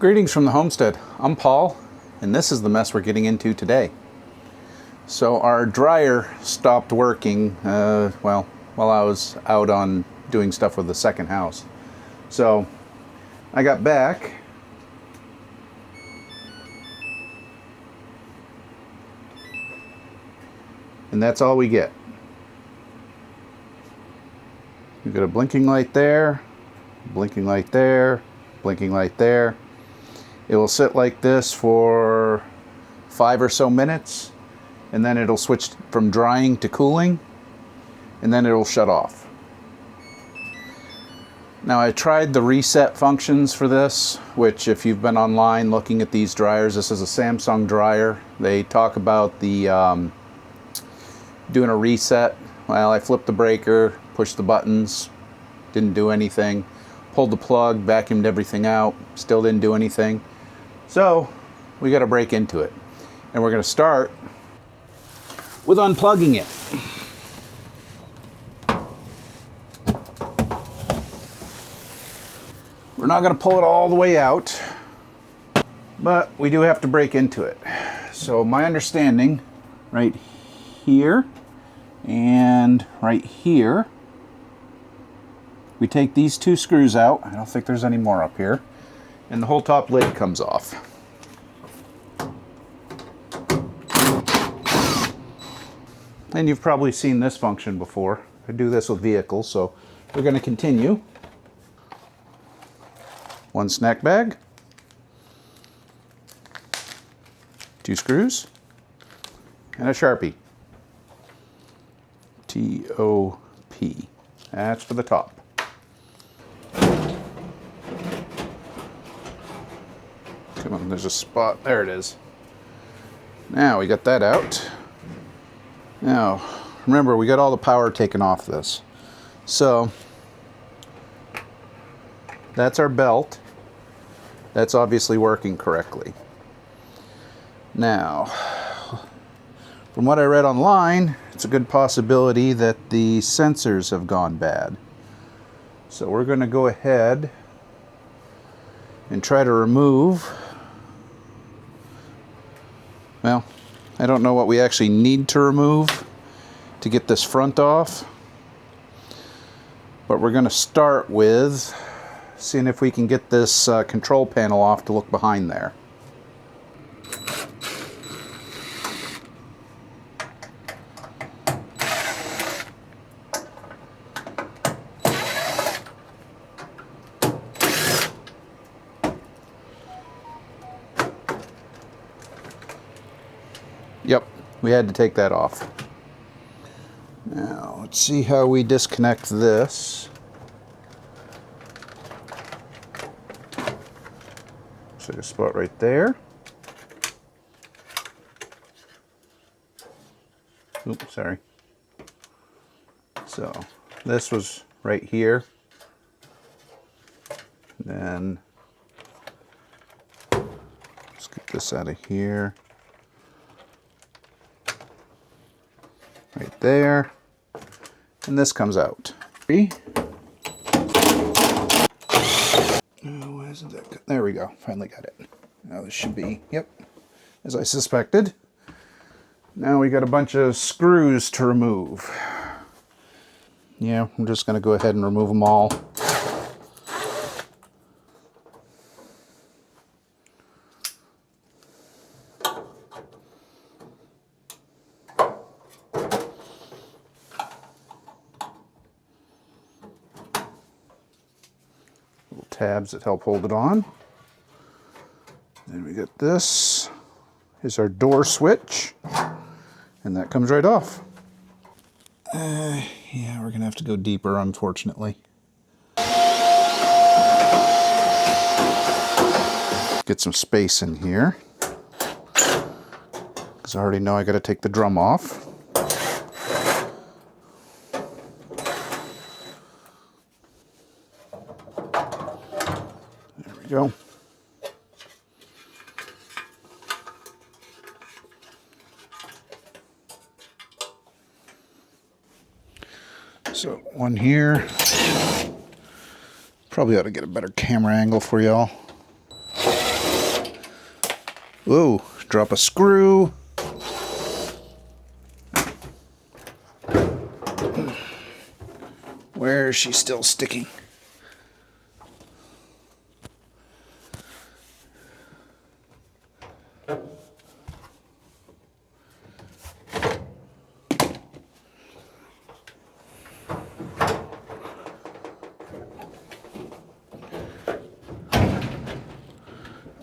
Greetings from the homestead. I'm Paul, and this is the mess we're getting into today. So our dryer stopped working, while I was out on doing stuff with the second house. So I got back, and that's all we get. We've got a blinking light there, blinking light there, blinking light there. It will sit like this for 5 or so minutes, and then it'll switch from drying to cooling, and then it'll shut off. Now I tried the reset functions for this, which if you've been online looking at these dryers, this is a Samsung dryer. They talk about the doing a reset. Well, I flipped the breaker, pushed the buttons, didn't do anything. Pulled the plug, vacuumed everything out, still didn't do anything. So we got to break into it. And we're going to start with unplugging it. We're not going to pull it all the way out, but we do have to break into it. So my understanding, right here and right here, we take these two screws out. I don't think there's any more up here. And the whole top lid comes off. And you've probably seen this function before. I do this with vehicles, so we're going to continue. One snack bag, 2 screws, and a Sharpie. T-O-P. That's for the top. Come on, there's a spot. There it is. Now we got that out. Now, remember, we got all the power taken off this. So, that's our belt. That's obviously working correctly. Now, from what I read online, it's a good possibility that the sensors have gone bad. So we're going to go ahead and try to remove. Well, I don't know what we actually need to remove to get this front off, but we're going to start with seeing if we can get this control panel off to look behind there. Yep, we had to take that off. Now, let's see how we disconnect this. So a spot right there. Oops, sorry. So this was right here. Then let's get this out of here. Right there, and this comes out. Why isn't that? There we go. Finally got it. Now this should be, yep, as I suspected. Now we got a bunch of screws to remove. Yeah, I'm just going to go ahead and remove them all. Tabs that help hold it on. Then we get this. Here's our door switch, and that comes right off. Yeah, we're gonna have to go deeper, unfortunately. Get some space in here, because I already know I got to take the drum off. There we go. So one here. Probably ought to get a better camera angle for y'all. Whoa, drop a screw. Where is she still sticking?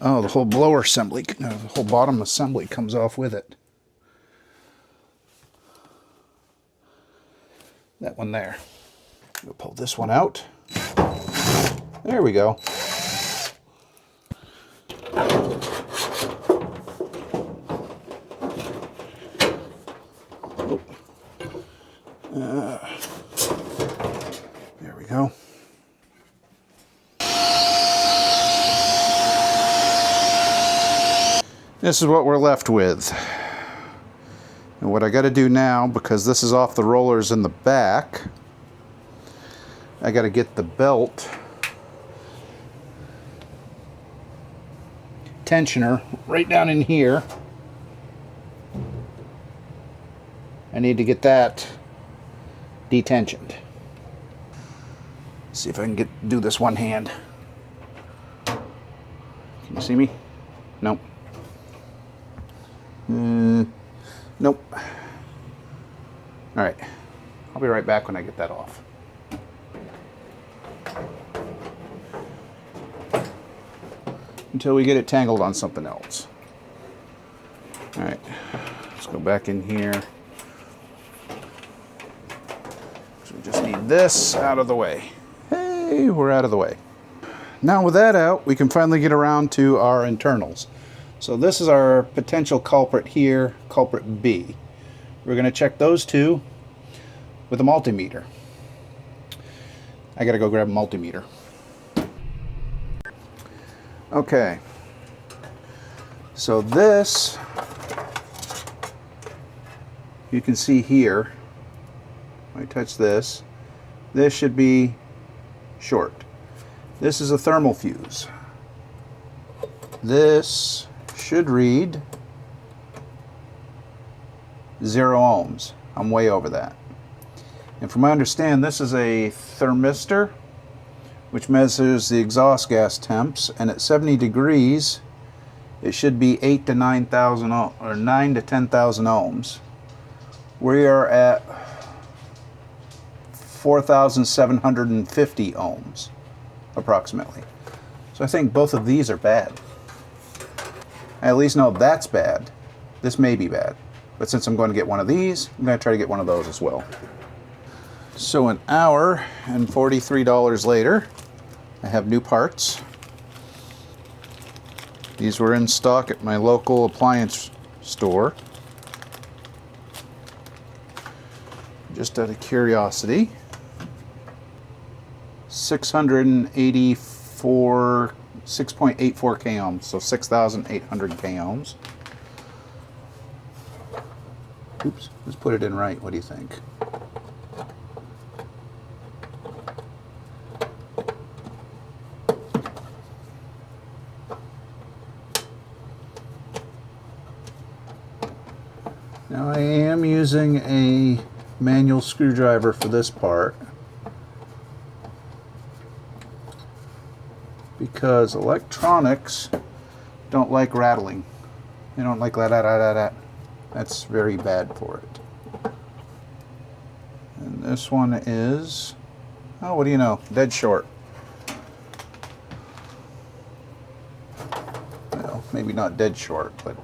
Oh, the whole blower assembly, the whole bottom assembly comes off with it. That one there. We'll pull this one out. There we go. There we go. This is what we're left with. And what I got to do now, because this is off the rollers in the back, I got to get the belt tensioner right down in here. I need to get that detensioned. See if I can do this one hand. Can you see me? Nope. Nope. All right. I'll be right back when I get that off. Until we get it tangled on something else. All right. Let's go back in here. So we just need this out of the way. Hey, we're out of the way. Now with that out, we can finally get around to our internals. So this is our potential culprit here, culprit B. We're going to check those two with a multimeter. I got to go grab a multimeter. Okay. So this, you can see here, if I touch this, this should be short. This is a thermal fuse. This should read 0 ohms. I'm way over that. And from what I understand, this is a thermistor, which measures the exhaust gas temps, and at 70 degrees, it should be 8 to 9,000 or 9 to 10,000 ohms. We are at 4,750 ohms, approximately. So I think both of these are bad. I at least know that's bad. This may be bad. But since I'm going to get one of these, I'm going to try to get one of those as well. So an hour and $43 later, I have new parts. These were in stock at my local appliance store. Just out of curiosity. 684 6.84 k ohms, so 6,800 k ohms. Oops, let's put it in right. What do you think? Now I am using a manual screwdriver for this part, because electronics don't like rattling. They don't like that. That's very bad for it. And this one is, oh, what do you know? Dead short. Well, maybe not dead short, but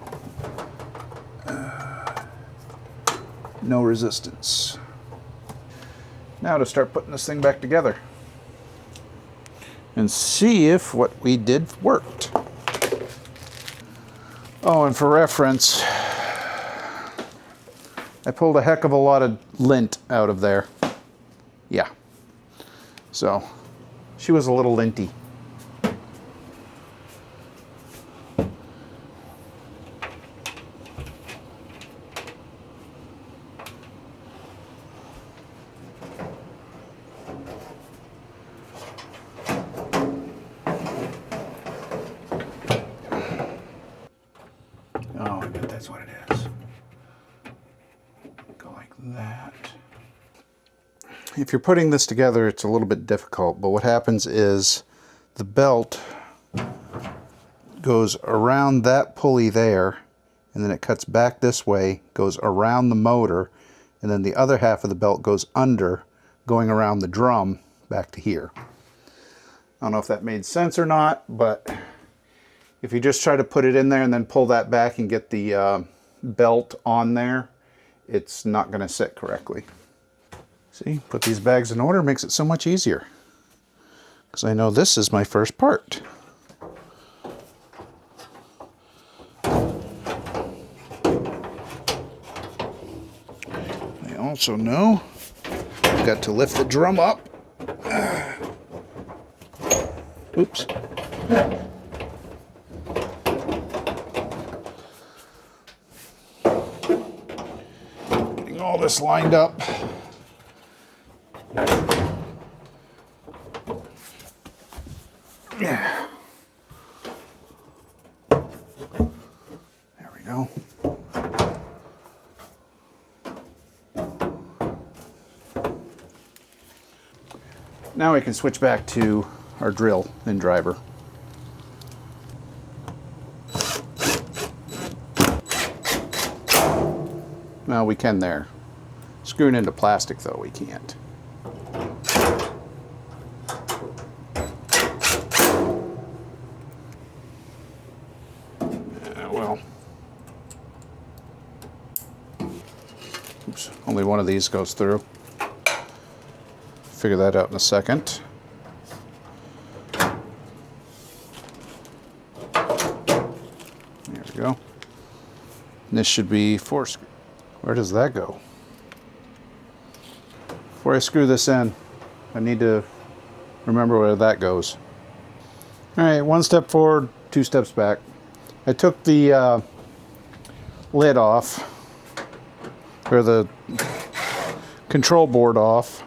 no resistance. Now to start putting this thing back together and see if what we did worked. Oh, and for reference, I pulled a heck of a lot of lint out of there. Yeah. So, she was a little linty. if you're putting this together, it's a little bit difficult, but what happens is the belt goes around that pulley there, and then it cuts back this way, goes around the motor, and then the other half of the belt goes under, going around the drum back to here. I don't know if that made sense or not, but if you just try to put it in there and then pull that back and get the belt on there, it's not going to sit correctly. See, put these bags in order makes it so much easier, because I know this is my first part. I also know I've got to lift the drum up. Oops. Getting all this lined up. Yeah. There we go. Now we can switch back to our drill and driver. Well, we can there. Screwing into plastic though, we can't. Well, oops, only one of these goes through. Figure that out in a second. There we go. And this should be 4 screws. Where does that go? Before I screw this in, I need to remember where that goes. All right, 1 step forward, 2 steps back. I took the lid off, or the control board off.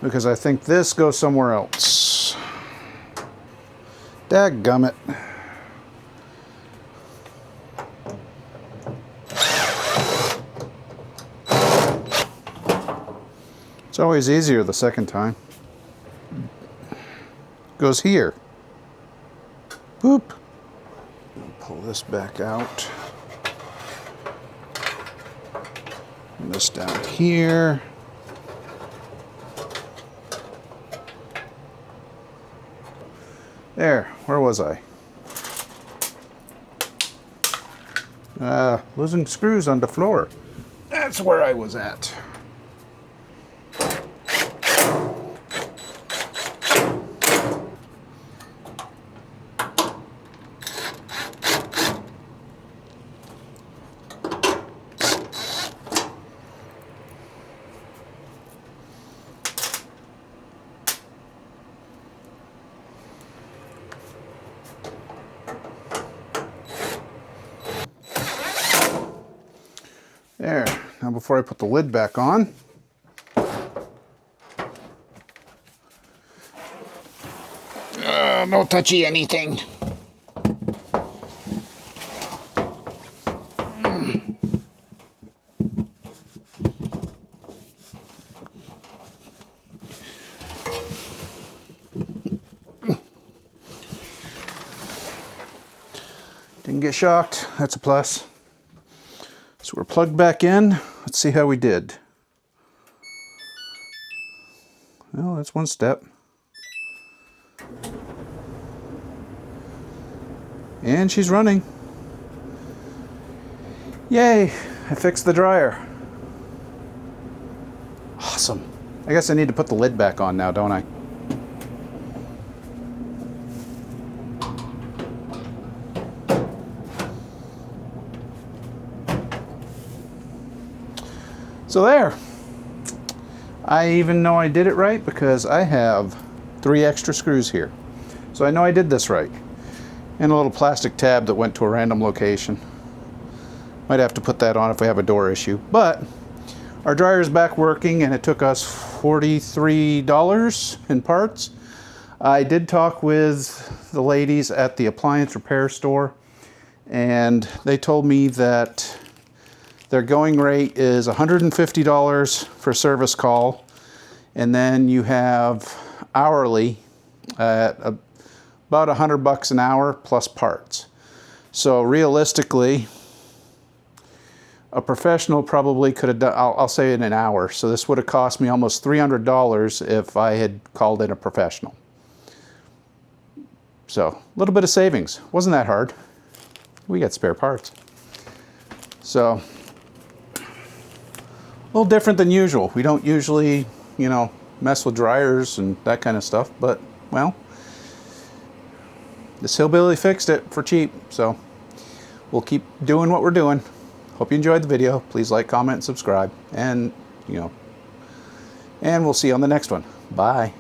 Because I think this goes somewhere else. Dadgummit. It's always easier the second time. Goes here. Boop. Pull this back out. And this down here. There, where was I? Losing screws on the floor. That's where I was at. There. Now before I put the lid back on, no touchy anything. Didn't get shocked. That's a plus. So we're plugged back in. Let's see how we did. Well, that's 1 step. And she's running. Yay, I fixed the dryer. Awesome. I guess I need to put the lid back on now, don't I? So there. I even know I did it right because I have 3 extra screws here. So I know I did this right. And a little plastic tab that went to a random location. Might have to put that on if we have a door issue. But our dryer is back working, and it took us $43 in parts. I did talk with the ladies at the appliance repair store, and they told me that Their going rate is $150 for service call, and then you have hourly at about $100 an hour plus parts. So realistically, a professional probably could have done, I'll say in an hour. So this would have cost me almost $300 if I had called in a professional. So a little bit of savings. Wasn't that hard. We got spare parts. So a little different than usual. We don't usually, you know, mess with dryers and that kind of stuff, but well, this hillbilly fixed it for cheap. So we'll keep doing what we're doing. Hope you enjoyed the video. Please like, comment, and subscribe. And, you know, and we'll see you on the next one. Bye.